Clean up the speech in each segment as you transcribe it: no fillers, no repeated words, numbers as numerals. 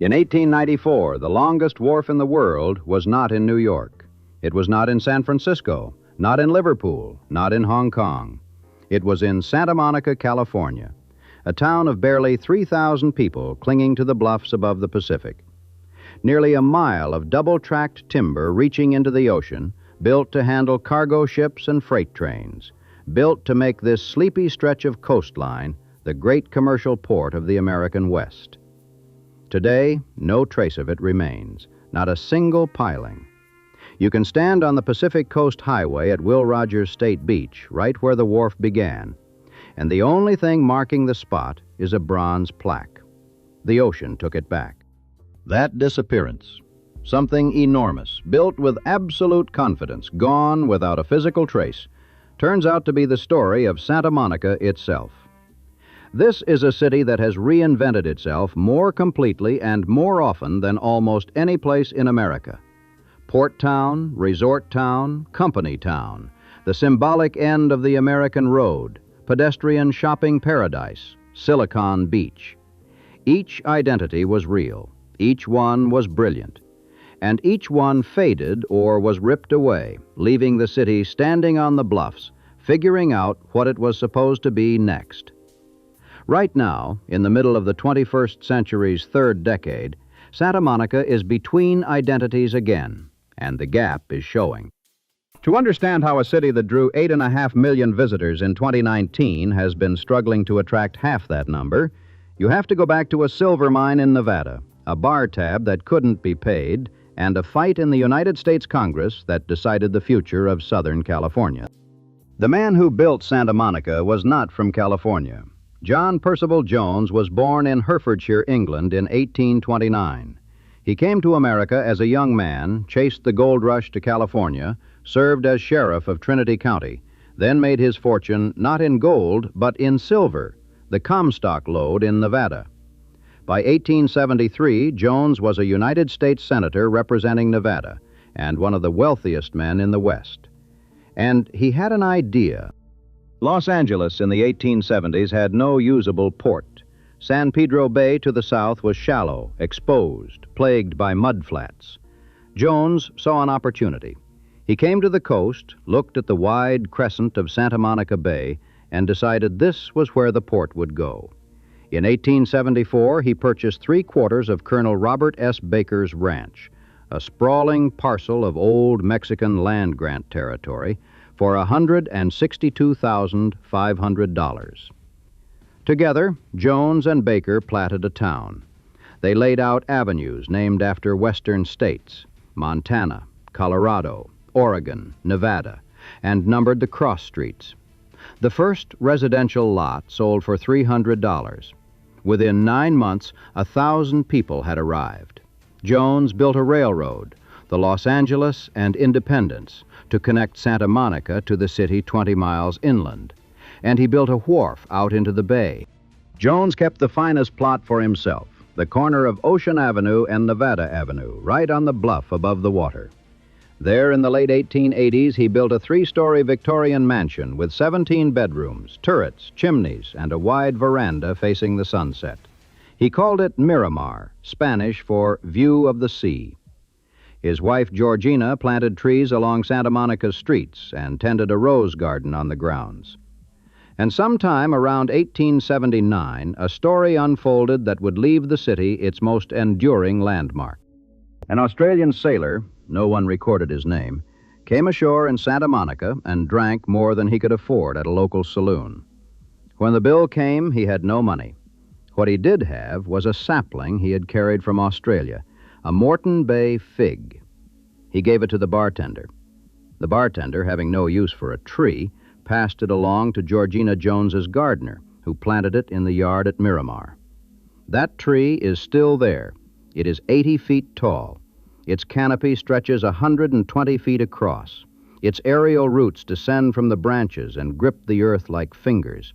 In 1894, the longest wharf in the world was not in New York. It was not in San Francisco, not in Liverpool, not in Hong Kong. It was in Santa Monica, California, a town of barely 3,000 people clinging to the bluffs above the Pacific. Nearly a mile of double-tracked timber reaching into the ocean, built to handle cargo ships and freight trains, built to make this sleepy stretch of coastline the great commercial port of the American West. Today, no trace of it remains, not a single piling. You can stand on the Pacific Coast Highway at Will Rogers State Beach, right where the wharf began, and the only thing marking the spot is a bronze plaque. The ocean took it back. That disappearance, something enormous, built with absolute confidence, gone without a physical trace, turns out to be the story of Santa Monica itself. This is a city that has reinvented itself more completely and more often than almost any place in America. Port town, resort town, company town, the symbolic end of the American road, pedestrian shopping paradise, Silicon Beach. Each identity was real, each one was brilliant, and each one faded or was ripped away, leaving the city standing on the bluffs, figuring out what it was supposed to be next. Right now, in the middle of the 21st century's third decade, Santa Monica is between identities again, and the gap is showing. To understand how a city that drew 8.5 million visitors in 2019 has been struggling to attract half that number, you have to go back to a silver mine in Nevada, a bar tab that couldn't be paid, and a fight in the United States Congress that decided the future of Southern California. The man who built Santa Monica was not from California. John Percival Jones was born in Herefordshire, England in 1829. He came to America as a young man, chased the gold rush to California, served as sheriff of Trinity County, then made his fortune not in gold but in silver, the Comstock lode in Nevada. By 1873, Jones was a United States Senator representing Nevada and one of the wealthiest men in the West. And he had an idea. Los Angeles in the 1870s had no usable port. San Pedro Bay to the south was shallow, exposed, plagued by mud flats. Jones saw an opportunity. He came to the coast, looked at the wide crescent of Santa Monica Bay, and decided this was where the port would go. In 1874, he purchased 3/4 of Colonel Robert S. Baker's ranch, a sprawling parcel of old Mexican land grant territory, for $162,500. Together, Jones and Baker platted a town. They laid out avenues named after western states, Montana, Colorado, Oregon, Nevada, and numbered the cross streets. The first residential lot sold for $300. Within 9 months, 1,000 people had arrived. Jones built a railroad, the Los Angeles and Independence, to connect Santa Monica to the city 20 miles inland, and he built a wharf out into the bay. Jones kept the finest plot for himself, the corner of Ocean Avenue and Nevada Avenue, right on the bluff above the water. There in the late 1880s, he built a 3-story Victorian mansion with 17 bedrooms, turrets, chimneys, and a wide veranda facing the sunset. He called it Miramar, Spanish for view of the sea. His wife, Georgina, planted trees along Santa Monica's streets and tended a rose garden on the grounds. And sometime around 1879, a story unfolded that would leave the city its most enduring landmark. An Australian sailor, no one recorded his name, came ashore in Santa Monica and drank more than he could afford at a local saloon. When the bill came, he had no money. What he did have was a sapling he had carried from Australia, a Moreton Bay fig. He gave it to the bartender. The bartender, having no use for a tree, passed it along to Georgina Jones's gardener, who planted it in the yard at Miramar. That tree is still there. It is 80 feet tall. Its canopy stretches 120 feet across. Its aerial roots descend from the branches and grip the earth like fingers.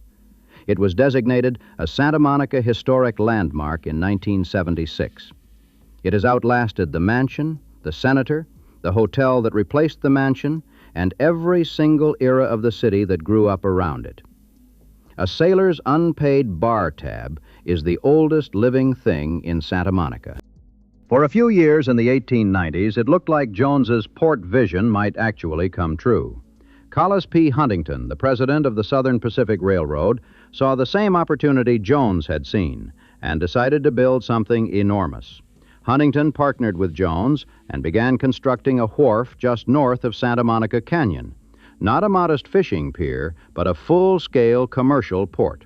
It was designated a Santa Monica Historic Landmark in 1976. It has outlasted the mansion, the senator, the hotel that replaced the mansion, and every single era of the city that grew up around it. A sailor's unpaid bar tab is the oldest living thing in Santa Monica. For a few years in the 1890s, it looked like Jones's port vision might actually come true. Collis P. Huntington, the president of the Southern Pacific Railroad, saw the same opportunity Jones had seen and decided to build something enormous. Huntington partnered with Jones and began constructing a wharf just north of Santa Monica Canyon. Not a modest fishing pier, but a full-scale commercial port.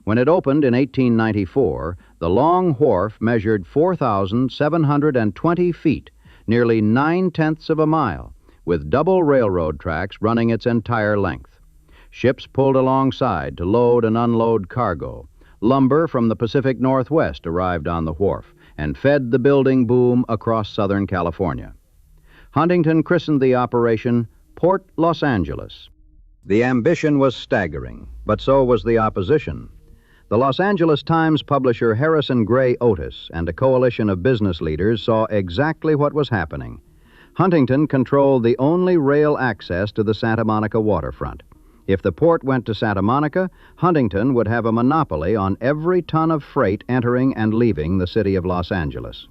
When it opened in 1894, the long wharf measured 4,720 feet, nearly 9/10 of a mile, with double railroad tracks running its entire length. Ships pulled alongside to load and unload cargo. Lumber from the Pacific Northwest arrived on the wharf and fed the building boom across Southern California. Huntington christened the operation Port Los Angeles. The ambition was staggering, but so was the opposition. The Los Angeles Times publisher Harrison Gray Otis and a coalition of business leaders saw exactly what was happening. Huntington controlled the only rail access to the Santa Monica waterfront. If the port went to Santa Monica, Huntington would have a monopoly on every ton of freight entering and leaving the city of Los Angeles.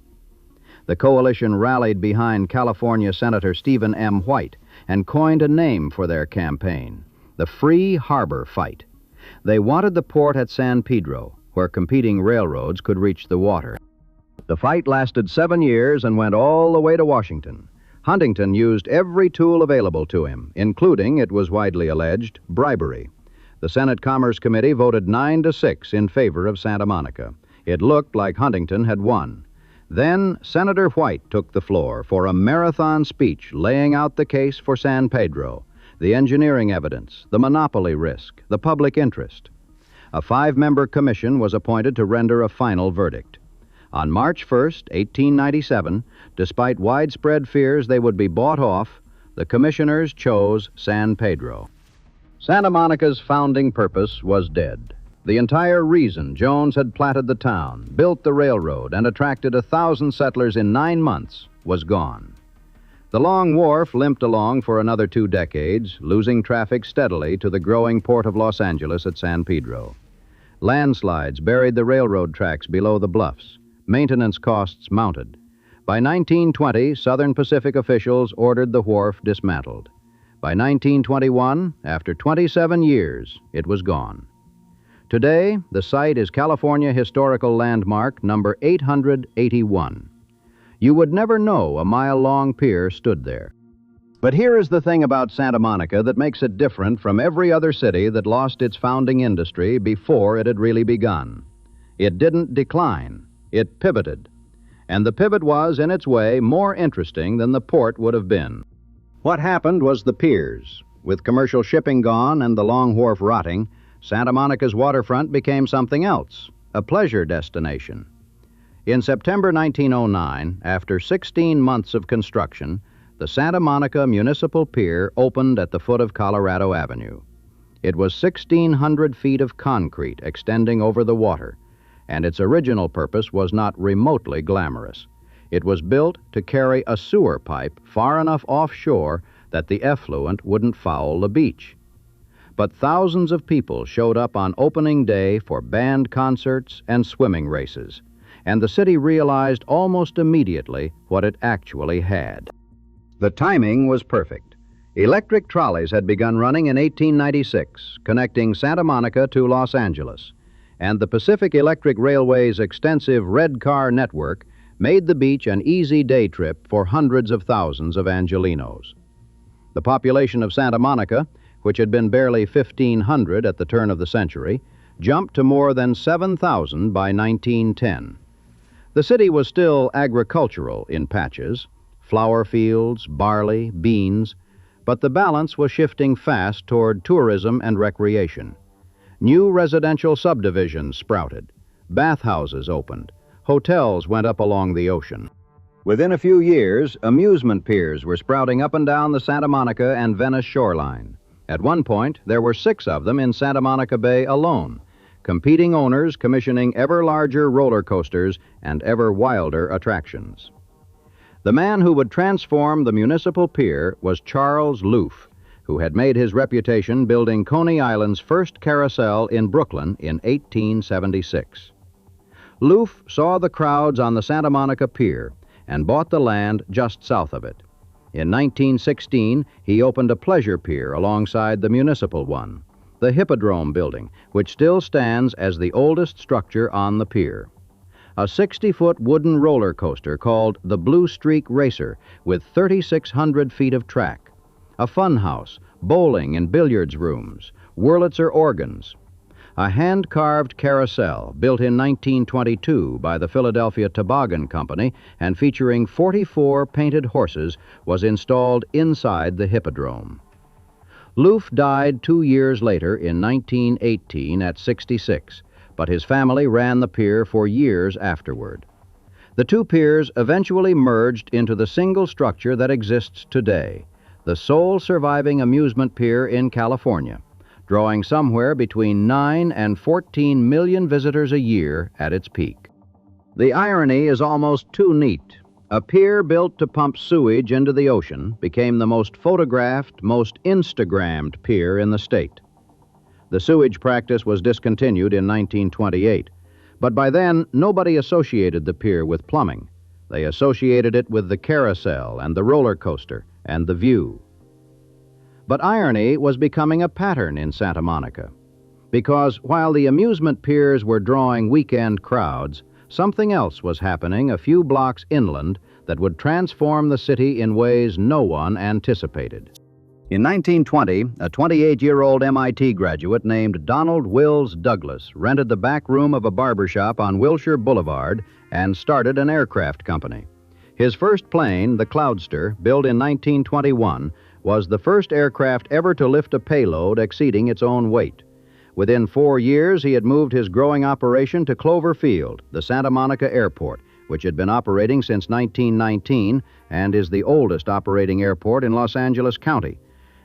The coalition rallied behind California Senator Stephen M. White and coined a name for their campaign, the Free Harbor Fight. They wanted the port at San Pedro, where competing railroads could reach the water. The fight lasted 7 years and went all the way to Washington. Huntington used every tool available to him, including, it was widely alleged, bribery. The Senate Commerce Committee voted 9-6 in favor of Santa Monica. It looked like Huntington had won. Then Senator White took the floor for a marathon speech laying out the case for San Pedro, the engineering evidence, the monopoly risk, the public interest. A 5-member commission was appointed to render a final verdict. On March 1st, 1897, despite widespread fears they would be bought off, the commissioners chose San Pedro. Santa Monica's founding purpose was dead. The entire reason Jones had platted the town, built the railroad, and attracted 1,000 settlers in 9 months was gone. The long wharf limped along for another 2 decades, losing traffic steadily to the growing port of Los Angeles at San Pedro. Landslides buried the railroad tracks below the bluffs. Maintenance costs mounted. By 1920, Southern Pacific officials ordered the wharf dismantled. By 1921, after 27 years, it was gone. Today, the site is California Historical Landmark number 881. You would never know a mile-long pier stood there. But here is the thing about Santa Monica that makes it different from every other city that lost its founding industry before it had really begun. It didn't decline. It pivoted. And the pivot was, in its way, more interesting than the port would have been. What happened was the piers. With commercial shipping gone and the long wharf rotting, Santa Monica's waterfront became something else, a pleasure destination. In September 1909, after 16 months of construction, the Santa Monica Municipal Pier opened at the foot of Colorado Avenue. It was 1,600 feet of concrete extending over the water, and its original purpose was not remotely glamorous. It was built to carry a sewer pipe far enough offshore that the effluent wouldn't foul the beach. But thousands of people showed up on opening day for band concerts and swimming races, and the city realized almost immediately what it actually had. The timing was perfect. Electric trolleys had begun running in 1896, connecting Santa Monica to Los Angeles, and the Pacific Electric Railway's extensive red car network made the beach an easy day trip for hundreds of thousands of Angelinos. The population of Santa Monica, which had been barely 1,500 at the turn of the century, jumped to more than 7,000 by 1910. The city was still agricultural in patches, flower fields, barley, beans, but the balance was shifting fast toward tourism and recreation. New residential subdivisions sprouted, bathhouses opened, hotels went up along the ocean. Within a few years, amusement piers were sprouting up and down the Santa Monica and Venice shoreline. At one point, there were 6 of them in Santa Monica Bay alone, competing owners commissioning ever larger roller coasters and ever wilder attractions. The man who would transform the municipal pier was Charles Loof, who had made his reputation building Coney Island's first carousel in Brooklyn in 1876. Loof saw the crowds on the Santa Monica Pier and bought the land just south of it. In 1916, he opened a pleasure pier alongside the municipal one, the Hippodrome building, which still stands as the oldest structure on the pier. A 60-foot wooden roller coaster called the Blue Streak Racer with 3,600 feet of track, a fun house, bowling and billiards rooms, Wurlitzer organs, a hand-carved carousel built in 1922 by the Philadelphia Toboggan Company and featuring 44 painted horses was installed inside the Hippodrome. Loof died 2 years later in 1918 at 66, but his family ran the pier for years afterward. The two piers eventually merged into the single structure that exists today, the sole surviving amusement pier in California, drawing somewhere between 9 and 14 million visitors a year at its peak. The irony is almost too neat. A pier built to pump sewage into the ocean became the most photographed, most Instagrammed pier in the state. The sewage practice was discontinued in 1928, but by then nobody associated the pier with plumbing. They associated it with the carousel and the roller coaster and the view. But irony was becoming a pattern in Santa Monica, because while the amusement piers were drawing weekend crowds, something else was happening a few blocks inland that would transform the city in ways no one anticipated. In 1920, a 28-year-old MIT graduate named Donald Wills Douglas rented the back room of a barbershop on Wilshire Boulevard and started an aircraft company. His first plane, the Cloudster, built in 1921, was the first aircraft ever to lift a payload exceeding its own weight. Within 4 years, he had moved his growing operation to Clover Field, the Santa Monica Airport, which had been operating since 1919 and is the oldest operating airport in Los Angeles County.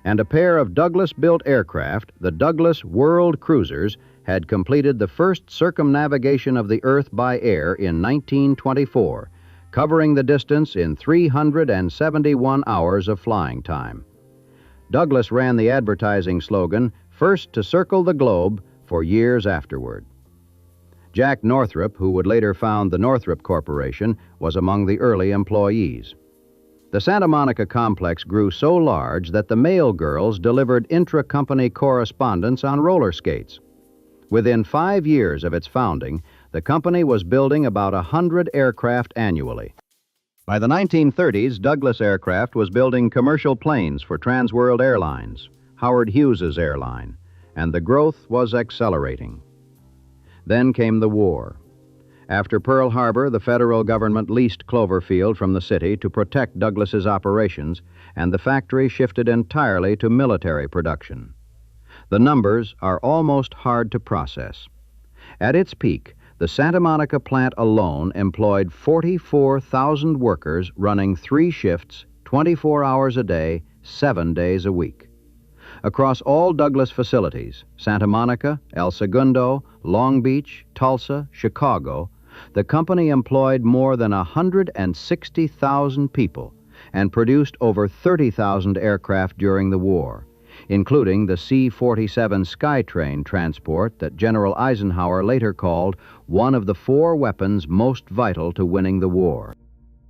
And a pair of Douglas-built aircraft, the Douglas World Cruisers, had completed the first circumnavigation of the Earth by air in 1924, covering the distance in 371 hours of flying time. Douglas ran the advertising slogan, "First to circle the globe," for years afterward. Jack Northrop, who would later found the Northrop Corporation, was among the early employees. The Santa Monica complex grew so large that the mail girls delivered intra-company correspondence on roller skates. Within 5 years of its founding, the company was building about 100 aircraft annually. By the 1930s, Douglas Aircraft was building commercial planes for Trans World Airlines, Howard Hughes's airline, and the growth was accelerating. Then came the war. After Pearl Harbor, the federal government leased Clover Field from the city to protect Douglas's operations, and the factory shifted entirely to military production. The numbers are almost hard to process. At its peak, the Santa Monica plant alone employed 44,000 workers running 3 shifts, 24 hours a day, 7 days a week. Across all Douglas facilities, Santa Monica, El Segundo, Long Beach, Tulsa, Chicago, the company employed more than 160,000 people and produced over 30,000 aircraft during the war, including the C-47 Skytrain transport that General Eisenhower later called one of the 4 weapons most vital to winning the war.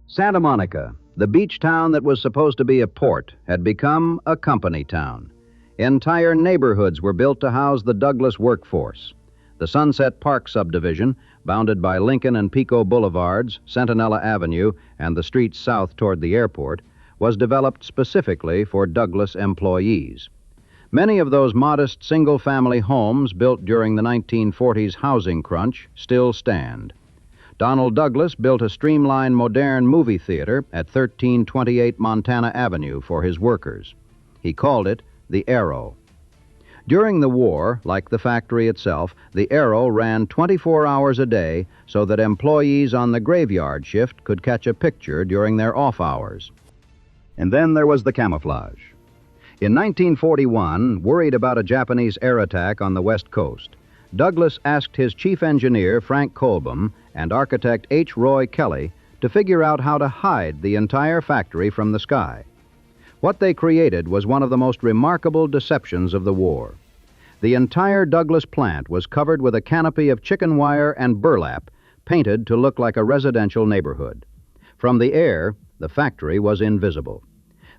Santa Monica, the beach town that was supposed to be a port, had become a company town. Entire neighborhoods were built to house the Douglas workforce. The Sunset Park subdivision, bounded by Lincoln and Pico Boulevards, Centinela Avenue, and the streets south toward the airport, was developed specifically for Douglas employees. Many of those modest single-family homes built during the 1940s housing crunch still stand. Donald Douglas built a streamlined modern movie theater at 1328 Montana Avenue for his workers. He called it the Arrow. During the war, like the factory itself, the Arrow ran 24 hours a day so that employees on the graveyard shift could catch a picture during their off hours. And then there was the camouflage. In 1941, worried about a Japanese air attack on the West Coast, Douglas asked his chief engineer, Frank Colbum, and architect H. Roy Kelly to figure out how to hide the entire factory from the sky. What they created was one of the most remarkable deceptions of the war. The entire Douglas plant was covered with a canopy of chicken wire and burlap, painted to look like a residential neighborhood. From the air, the factory was invisible.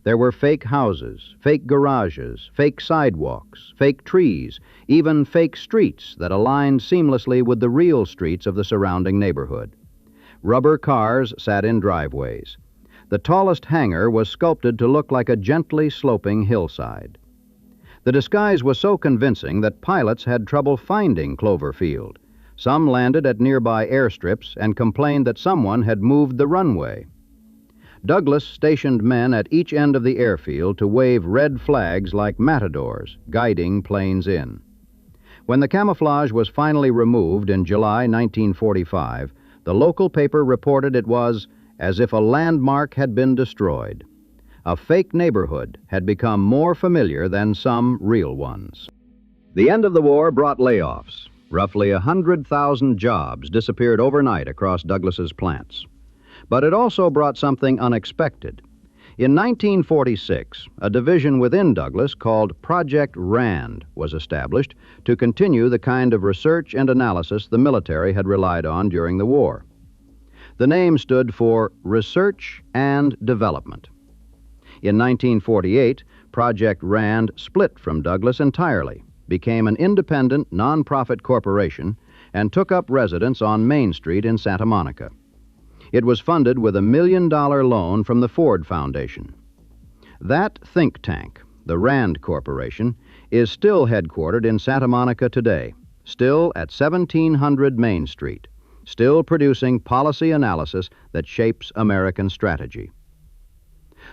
There were fake houses, fake garages, fake sidewalks, fake trees, even fake streets that aligned seamlessly with the real streets of the surrounding neighborhood. Rubber cars sat in driveways. The tallest hangar was sculpted to look like a gently sloping hillside. The disguise was so convincing that pilots had trouble finding Clover Field. Some landed at nearby airstrips and complained that someone had moved the runway. Douglas stationed men at each end of the airfield to wave red flags like matadors, guiding planes in. When the camouflage was finally removed in July 1945, the local paper reported it was as if a landmark had been destroyed. A fake neighborhood had become more familiar than some real ones. The end of the war brought layoffs. Roughly 100,000 jobs disappeared overnight across Douglas's plants. But it also brought something unexpected. In 1946, a division within Douglas called Project RAND was established to continue the kind of research and analysis the military had relied on during the war. The name stood for Research and Development. In 1948, Project RAND split from Douglas entirely, became an independent, nonprofit corporation, and took up residence on Main Street in Santa Monica. It was funded with $1 million loan from the Ford Foundation. That think tank, the RAND Corporation, is still headquartered in Santa Monica today, still at 1700 Main Street, still producing policy analysis that shapes American strategy.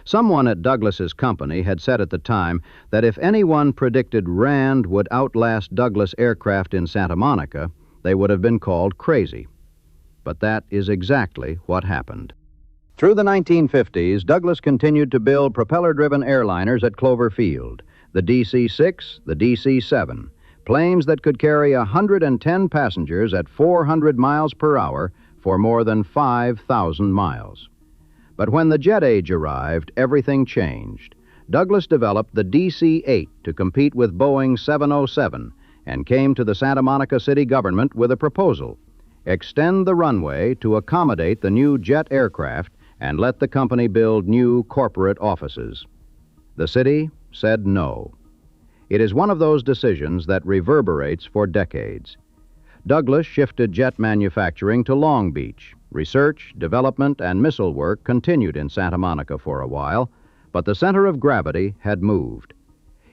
Someone at Douglas's company had said at the time that if anyone predicted RAND would outlast Douglas aircraft in Santa Monica, they would have been called crazy. But that is exactly what happened. Through the 1950s, Douglas continued to build propeller-driven airliners at Clover Field, the DC-6, the DC-7, planes that could carry 110 passengers at 400 miles per hour for more than 5,000 miles. But when the jet age arrived, everything changed. Douglas developed the DC-8 to compete with Boeing 707 and came to the Santa Monica city government with a proposal: extend the runway to accommodate the new jet aircraft and let the company build new corporate offices. The city said no. It is one of those decisions that reverberates for decades. Douglas shifted jet manufacturing to Long Beach. Research, development, and missile work continued in Santa Monica for a while, but the center of gravity had moved.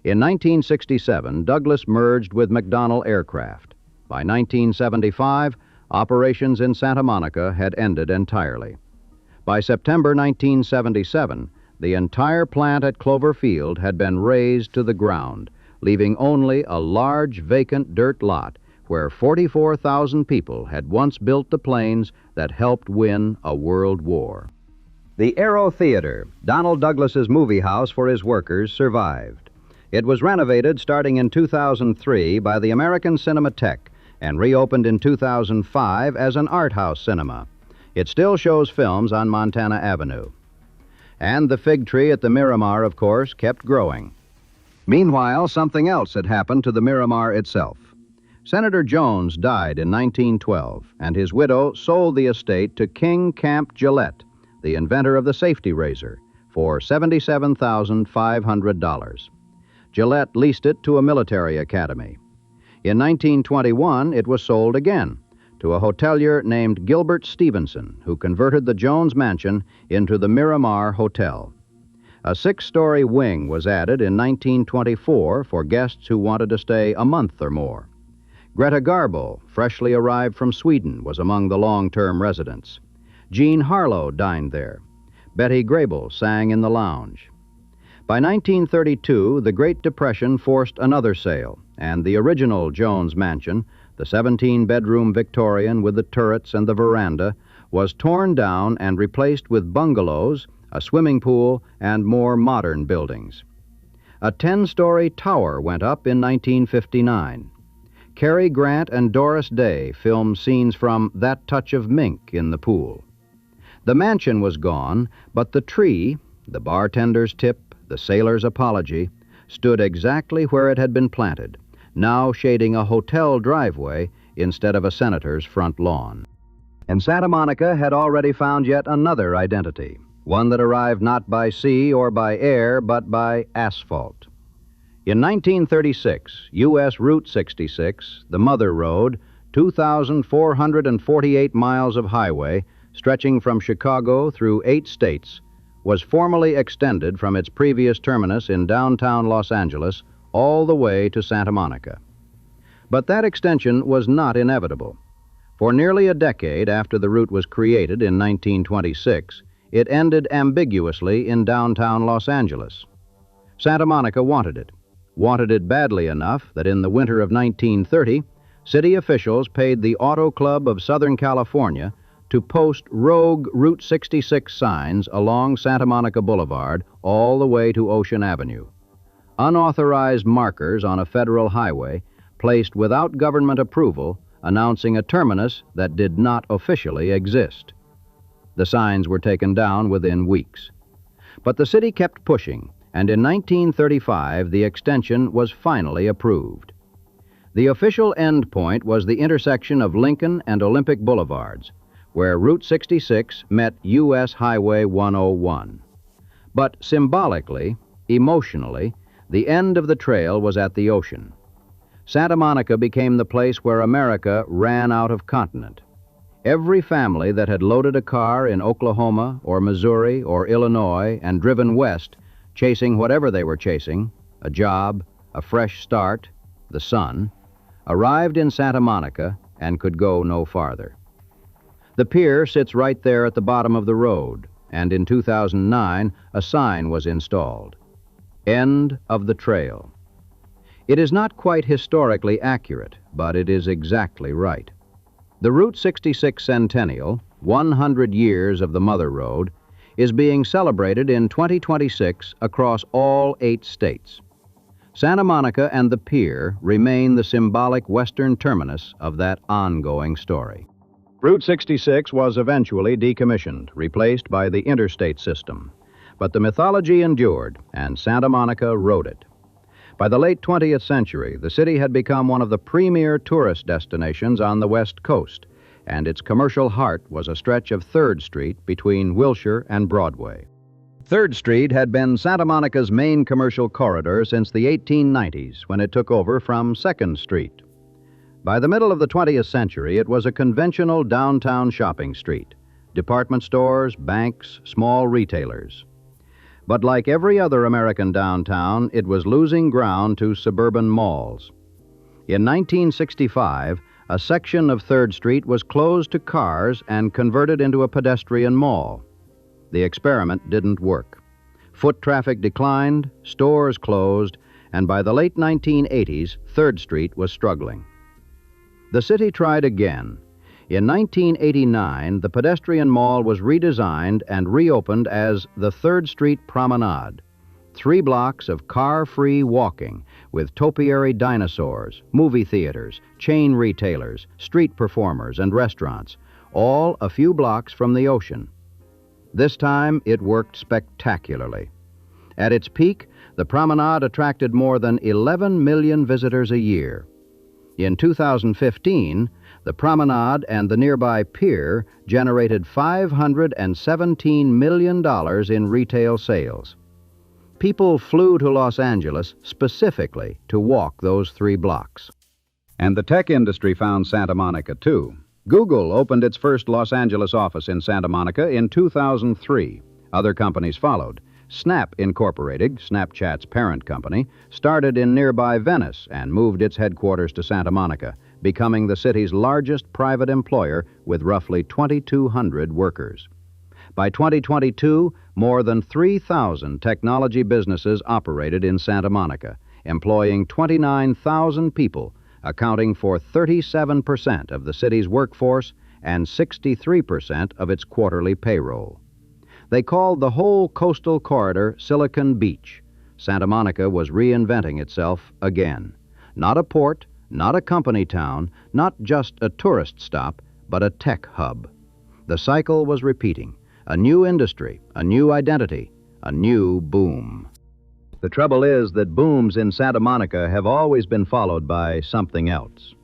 In 1967, Douglas merged with McDonnell Aircraft. By 1975, operations in Santa Monica had ended entirely. By September 1977, the entire plant at Clover Field had been razed to the ground, leaving only a large vacant dirt lot where 44,000 people had once built the planes that helped win a world war. The Aero Theater, Donald Douglas's movie house for his workers, survived. It was renovated starting in 2003 by the American Cinematheque and reopened in 2005 as an art house cinema. It still shows films on Montana Avenue. And the fig tree at the Miramar, of course, kept growing. Meanwhile, something else had happened to the Miramar itself. Senator Jones died in 1912, and his widow sold the estate to King Camp Gillette, the inventor of the safety razor, for $77,500. Gillette leased it to a military academy. In 1921, it was sold again to a hotelier named Gilbert Stevenson, who converted the Jones Mansion into the Miramar Hotel. A 6-story wing was added in 1924 for guests who wanted to stay a month or more. Greta Garbo, freshly arrived from Sweden, was among the long-term residents. Jean Harlow dined there. Betty Grable sang in the lounge. By 1932, the Great Depression forced another sale, and the original Jones Mansion, the 17-bedroom Victorian with the turrets and the veranda, was torn down and replaced with bungalows, a swimming pool, and more modern buildings. A 10-story tower went up in 1959. Cary Grant and Doris Day filmed scenes from That Touch of Mink in the pool. The mansion was gone, but the tree, the bartender's tip, the sailor's apology, stood exactly where it had been planted, now shading a hotel driveway instead of a senator's front lawn. And Santa Monica had already found yet another identity, one that arrived not by sea or by air, but by asphalt. In 1936, U.S. Route 66, the Mother Road, 2,448 miles of highway stretching from Chicago through 8 states, was formally extended from its previous terminus in downtown Los Angeles all the way to Santa Monica. But that extension was not inevitable. For nearly a decade after the route was created in 1926, it ended ambiguously in downtown Los Angeles. Santa Monica wanted it badly enough that in the winter of 1930, city officials paid the Auto Club of Southern California to post rogue Route 66 signs along Santa Monica Boulevard all the way to Ocean Avenue. Unauthorized markers on a federal highway placed without government approval, announcing a terminus that did not officially exist. The signs were taken down within weeks. But the city kept pushing, and in 1935 the extension was finally approved. The official end point was the intersection of Lincoln and Olympic Boulevards, where Route 66 met U.S. Highway 101. But symbolically, emotionally, the end of the trail was at the ocean. Santa Monica became the place where America ran out of continent. Every family that had loaded a car in Oklahoma or Missouri or Illinois and driven west, chasing whatever they were chasing, a job, a fresh start, the sun, arrived in Santa Monica and could go no farther. The pier sits right there at the bottom of the road, and in 2009, a sign was installed. End of the trail. It is not quite historically accurate, but it is exactly right. The Route 66 Centennial, 100 years of the Mother Road, is being celebrated in 2026 across all 8 states. Santa Monica and the pier remain the symbolic western terminus of that ongoing story. Route 66 was eventually decommissioned, replaced by the interstate system. But the mythology endured, and Santa Monica rode it. By the late 20th century, the city had become one of the premier tourist destinations on the West Coast, and its commercial heart was a stretch of 3rd Street between Wilshire and Broadway. 3rd Street had been Santa Monica's main commercial corridor since the 1890s, when it took over from 2nd Street. By the middle of the 20th century, it was a conventional downtown shopping street, department stores, banks, small retailers. But like every other American downtown, it was losing ground to suburban malls. In 1965, a section of 3rd Street was closed to cars and converted into a pedestrian mall. The experiment didn't work. Foot traffic declined, stores closed, and by the late 1980s, 3rd Street was struggling. The city tried again. In 1989, the pedestrian mall was redesigned and reopened as the 3rd Street Promenade, 3 blocks of car-free walking with topiary dinosaurs, movie theaters, chain retailers, street performers, and restaurants, all a few blocks from the ocean. This time, it worked spectacularly. At its peak, the promenade attracted more than 11 million visitors a year. In 2015, the promenade and the nearby pier generated $517 million in retail sales. People flew to Los Angeles specifically to walk those 3 blocks. And the tech industry found Santa Monica, too. Google opened its first Los Angeles office in Santa Monica in 2003. Other companies followed. Snap Incorporated, Snapchat's parent company, started in nearby Venice and moved its headquarters to Santa Monica, becoming the city's largest private employer with roughly 2,200 workers. By 2022, more than 3,000 technology businesses operated in Santa Monica, employing 29,000 people, accounting for 37% of the city's workforce and 63% of its quarterly payroll. They called the whole coastal corridor Silicon Beach. Santa Monica was reinventing itself again. Not a port, not a company town, not just a tourist stop, but a tech hub. The cycle was repeating. A new industry, a new identity, a new boom. The trouble is that booms in Santa Monica have always been followed by something else.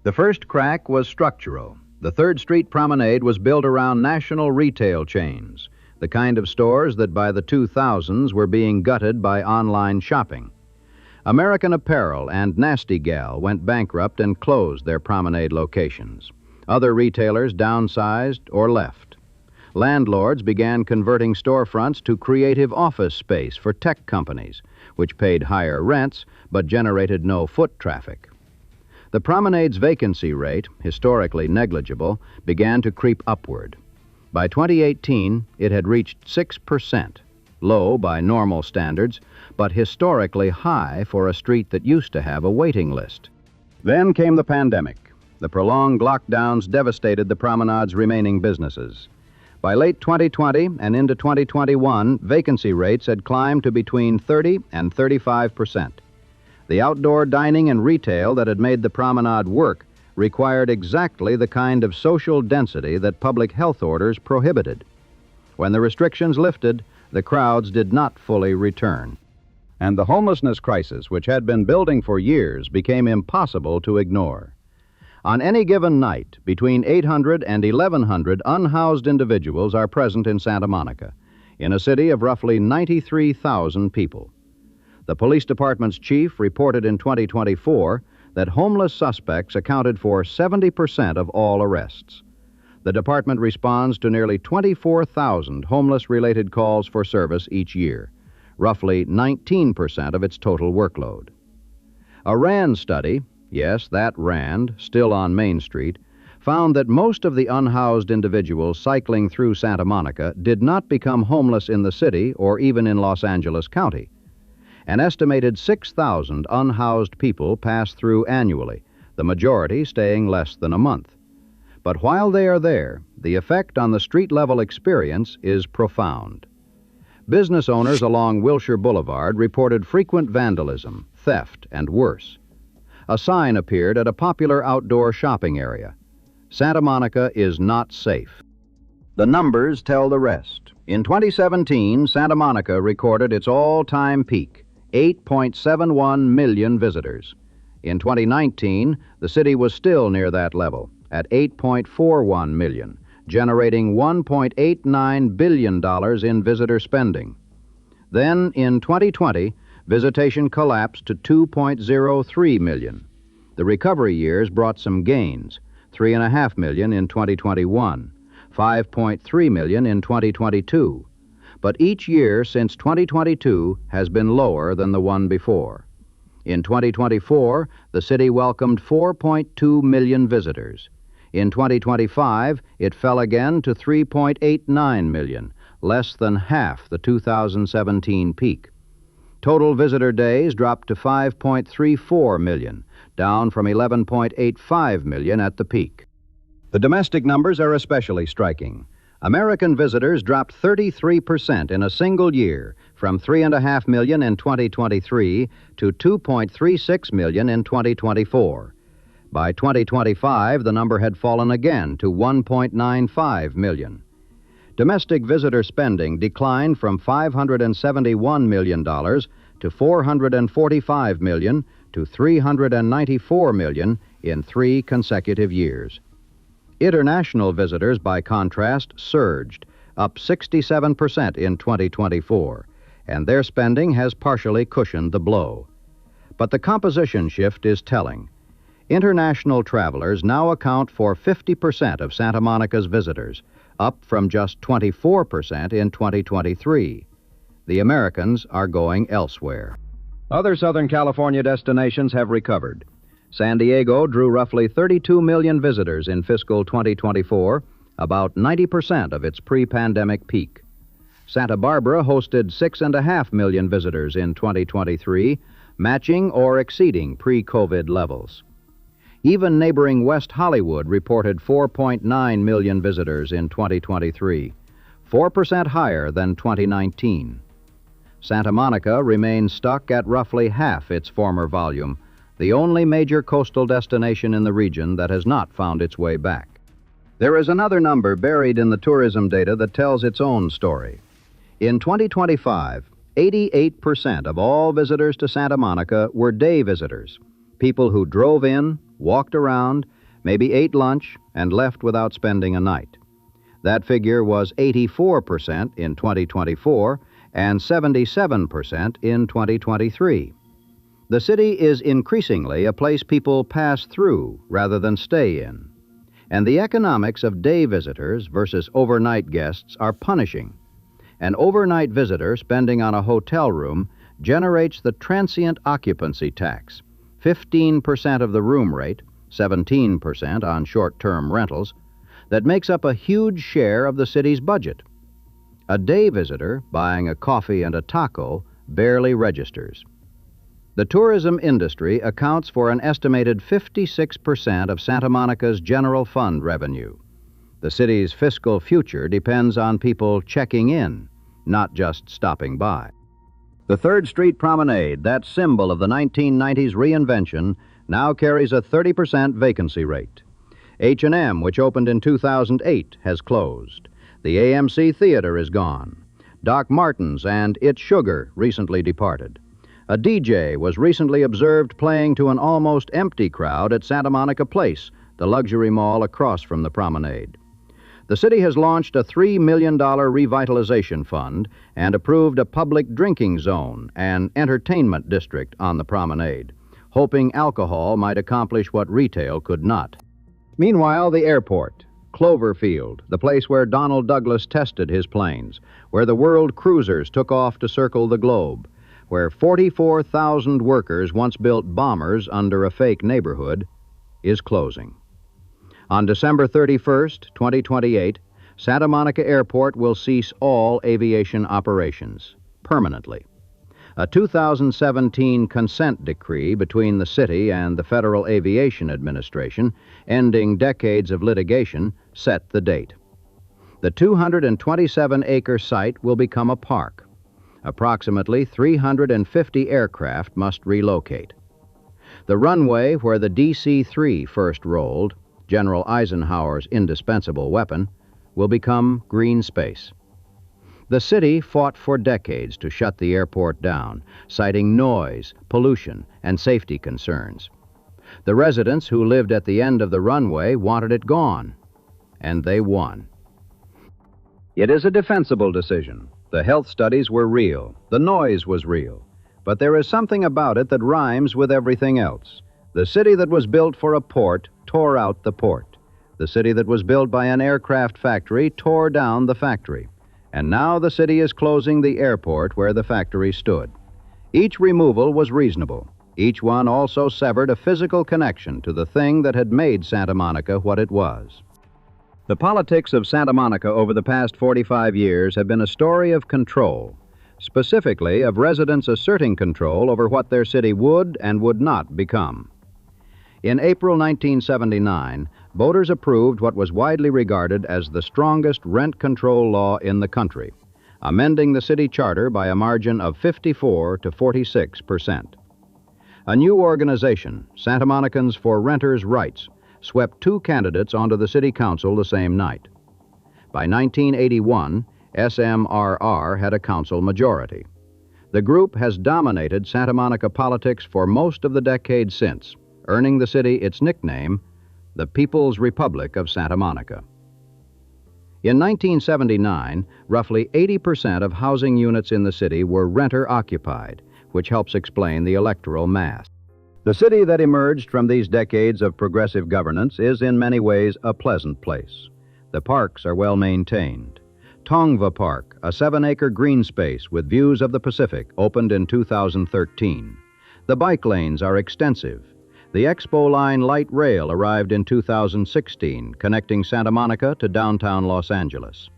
The first crack was structural. The 3rd Street Promenade was built around national retail chains, the kind of stores that by the 2000s were being gutted by online shopping. American Apparel and Nasty Gal went bankrupt and closed their promenade locations. Other retailers downsized or left. Landlords began converting storefronts to creative office space for tech companies, which paid higher rents but generated no foot traffic. The promenade's vacancy rate, historically negligible, began to creep upward. By 2018, it had reached 6%, low by normal standards, but historically high for a street that used to have a waiting list. Then came the pandemic. The prolonged lockdowns devastated the promenade's remaining businesses. By late 2020 and into 2021, vacancy rates had climbed to between 30 and 35%. The outdoor dining and retail that had made the promenade work required exactly the kind of social density that public health orders prohibited. When the restrictions lifted, the crowds did not fully return. And the homelessness crisis, which had been building for years, became impossible to ignore. On any given night, between 800 and 1,100 unhoused individuals are present in Santa Monica, in a city of roughly 93,000 people. The police department's chief reported in 2024 that homeless suspects accounted for 70% of all arrests. The department responds to nearly 24,000 homeless-related calls for service each year, roughly 19% of its total workload. A RAND study, yes, that RAND, still on Main Street, found that most of the unhoused individuals cycling through Santa Monica did not become homeless in the city or even in Los Angeles County. An estimated 6,000 unhoused people pass through annually, the majority staying less than a month. But while they are there, the effect on the street-level experience is profound. Business owners along Wilshire Boulevard reported frequent vandalism, theft, and worse. A sign appeared at a popular outdoor shopping area. Santa Monica is not safe. The numbers tell the rest. In 2017, Santa Monica recorded its all-time peak, 8.71 million visitors. In 2019, the city was still near that level, at 8.41 million, generating $1.89 billion in visitor spending. Then, in 2020, visitation collapsed to 2.03 million. The recovery years brought some gains, 3.5 million in 2021, 5.3 million in 2022. But each year since 2022 has been lower than the one before. In 2024, the city welcomed 4.2 million visitors. In 2025, it fell again to 3.89 million, less than half the 2017 peak. Total visitor days dropped to 5.34 million, down from 11.85 million at the peak. The domestic numbers are especially striking. American visitors dropped 33% in a single year, from 3.5 million in 2023 to 2.36 million in 2024. By 2025, the number had fallen again to 1.95 million. Domestic visitor spending declined from $571 million to $445 million to $394 million in 3 consecutive years. International visitors, by contrast, surged, up 67% in 2024, and their spending has partially cushioned the blow. But the composition shift is telling. International travelers now account for 50% of Santa Monica's visitors, up from just 24% in 2023. The Americans are going elsewhere. Other Southern California destinations have recovered. San Diego drew roughly 32 million visitors in fiscal 2024, about 90% of its pre-pandemic peak. Santa Barbara hosted 6.5 million visitors in 2023, matching or exceeding pre-COVID levels. Even neighboring West Hollywood reported 4.9 million visitors in 2023, 4% higher than 2019. Santa Monica remains stuck at roughly half its former volume, the only major coastal destination in the region that has not found its way back. There is another number buried in the tourism data that tells its own story. In 2025, 88% of all visitors to Santa Monica were day visitors, people who drove in, walked around, maybe ate lunch, and left without spending a night. That figure was 84% in 2024 and 77% in 2023. The city is increasingly a place people pass through rather than stay in. And the economics of day visitors versus overnight guests are punishing. An overnight visitor spending on a hotel room generates the transient occupancy tax, 15% of the room rate, 17% on short-term rentals, that makes up a huge share of the city's budget. A day visitor buying a coffee and a taco barely registers. The tourism industry accounts for an estimated 56% of Santa Monica's general fund revenue. The city's fiscal future depends on people checking in, not just stopping by. The 3rd Street Promenade, that symbol of the 1990s reinvention, now carries a 30% vacancy rate. H&M, which opened in 2008, has closed. The AMC Theater is gone. Doc Martens and It's Sugar recently departed. A DJ was recently observed playing to an almost empty crowd at Santa Monica Place, the luxury mall across from the promenade. The city has launched a $3 million revitalization fund and approved a public drinking zone and entertainment district on the promenade, hoping alcohol might accomplish what retail could not. Meanwhile, the airport, Cloverfield, the place where Donald Douglas tested his planes, where the world cruisers took off to circle the globe, where 44,000 workers once built bombers under a fake neighborhood, is closing. On December 31st, 2028, Santa Monica Airport will cease all aviation operations, permanently. A 2017 consent decree between the city and the Federal Aviation Administration, ending decades of litigation, set the date. The 227-acre site will become a park. Approximately 350 aircraft must relocate. The runway where the DC-3 first rolled, General Eisenhower's indispensable weapon, will become green space. The city fought for decades to shut the airport down, citing noise, pollution, and safety concerns. The residents who lived at the end of the runway wanted it gone, and they won. It is a defensible decision. The health studies were real. The noise was real. But there is something about it that rhymes with everything else. The city that was built for a port tore out the port. The city that was built by an aircraft factory tore down the factory. And now the city is closing the airport where the factory stood. Each removal was reasonable. Each one also severed a physical connection to the thing that had made Santa Monica what it was. The politics of Santa Monica over the past 45 years have been a story of control, specifically of residents asserting control over what their city would and would not become. In April 1979, voters approved what was widely regarded as the strongest rent control law in the country, amending the city charter by a margin of 54 to 46%. A new organization, Santa Monicans for Renters' Rights, swept 2 candidates onto the city council the same night. By 1981, SMRR had a council majority. The group has dominated Santa Monica politics for most of the decade since, earning the city its nickname, the People's Republic of Santa Monica. In 1979, roughly 80% of housing units in the city were renter-occupied, which helps explain the electoral mass. The city that emerged from these decades of progressive governance is in many ways a pleasant place. The parks are well maintained. Tongva Park, a 7-acre green space with views of the Pacific, opened in 2013. The bike lanes are extensive. The Expo Line light rail arrived in 2016, connecting Santa Monica to downtown Los Angeles.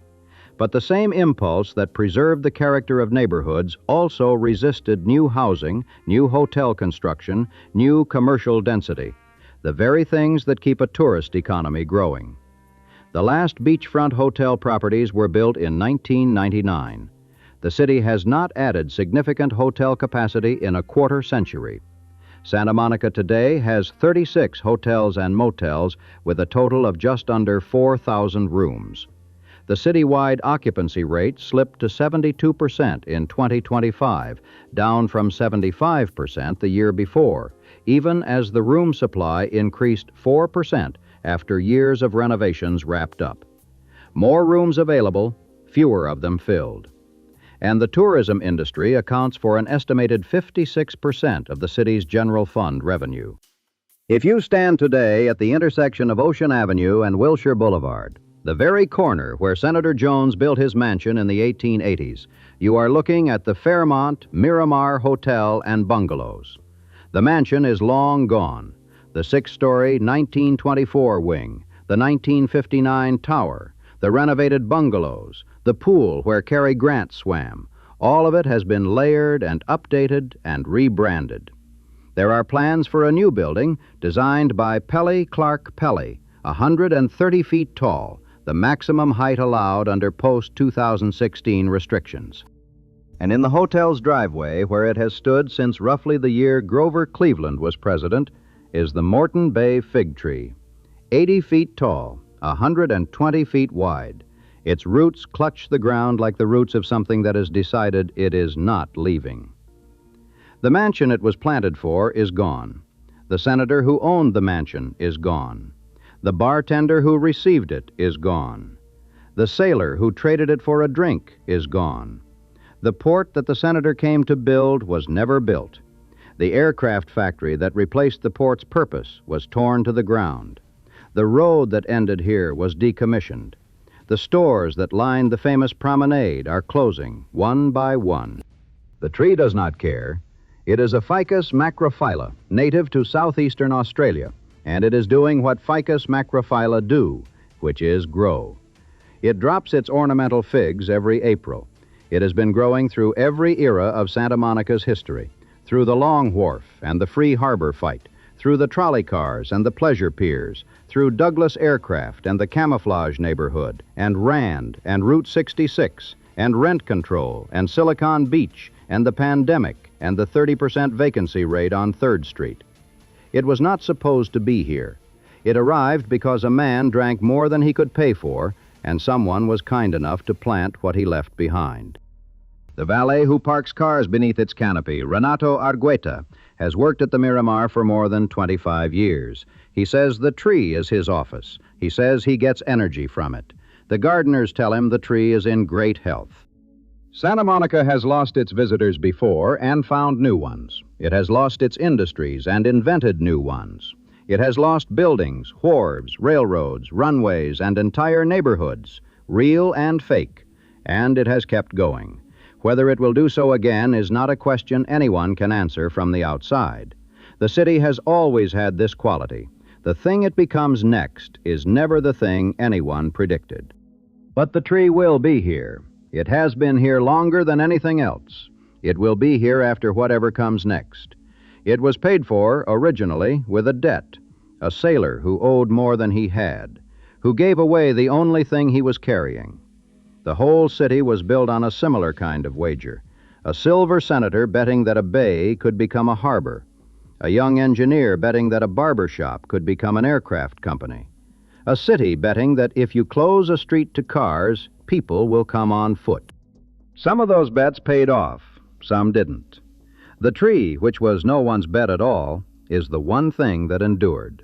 But the same impulse that preserved the character of neighborhoods also resisted new housing, new hotel construction, new commercial density, the very things that keep a tourist economy growing. The last beachfront hotel properties were built in 1999. The city has not added significant hotel capacity in a quarter century. Santa Monica today has 36 hotels and motels with a total of just under 4,000 rooms. The citywide occupancy rate slipped to 72% in 2025, down from 75% the year before, even as the room supply increased 4% after years of renovations wrapped up. More rooms available, fewer of them filled. And the tourism industry accounts for an estimated 56% of the city's general fund revenue. If you stand today at the intersection of Ocean Avenue and Wilshire Boulevard, the very corner where Senator Jones built his mansion in the 1880s, you are looking at the Fairmont Miramar Hotel and Bungalows. The mansion is long gone. The 6-story 1924 wing, the 1959 tower, the renovated bungalows, the pool where Cary Grant swam, all of it has been layered and updated and rebranded. There are plans for a new building designed by Pelly Clark Pelly, 130 feet tall, the maximum height allowed under post-2016 restrictions. And in the hotel's driveway, where it has stood since roughly the year Grover Cleveland was president, is the Moreton Bay fig tree. 80 feet tall, 120 feet wide. Its roots clutch the ground like the roots of something that has decided it is not leaving. The mansion it was planted for is gone. The senator who owned the mansion is gone. The bartender who received it is gone. The sailor who traded it for a drink is gone. The port that the senator came to build was never built. The aircraft factory that replaced the port's purpose was torn to the ground. The road that ended here was decommissioned. The stores that lined the famous promenade are closing, one by one. The tree does not care. It is a Ficus macrophylla, native to southeastern Australia, and it is doing what Ficus macrophylla do, which is grow. It drops its ornamental figs every April. It has been growing through every era of Santa Monica's history, through the Long Wharf and the Free Harbor fight, through the trolley cars and the pleasure piers, through Douglas Aircraft and the Camouflage neighborhood, and Rand and Route 66, and rent control, and Silicon Beach, and the pandemic, and the 30% vacancy rate on 3rd Street. It was not supposed to be here. It arrived because a man drank more than he could pay for, and someone was kind enough to plant what he left behind. The valet who parks cars beneath its canopy, Renato Argueta, has worked at the Miramar for more than 25 years. He says the tree is his office. He says he gets energy from it. The gardeners tell him the tree is in great health. Santa Monica has lost its visitors before and found new ones. It has lost its industries and invented new ones. It has lost buildings, wharves, railroads, runways, and entire neighborhoods, real and fake, and it has kept going. Whether it will do so again is not a question anyone can answer from the outside. The city has always had this quality. The thing it becomes next is never the thing anyone predicted. But the tree will be here. It has been here longer than anything else. It will be here after whatever comes next. It was paid for, originally, with a debt. A sailor who owed more than he had, who gave away the only thing he was carrying. The whole city was built on a similar kind of wager. A silver senator betting that a bay could become a harbor. A young engineer betting that a barbershop could become an aircraft company. A city betting that if you close a street to cars, people will come on foot. Some of those bets paid off, some didn't. The tree, which was no one's bet at all, is the one thing that endured.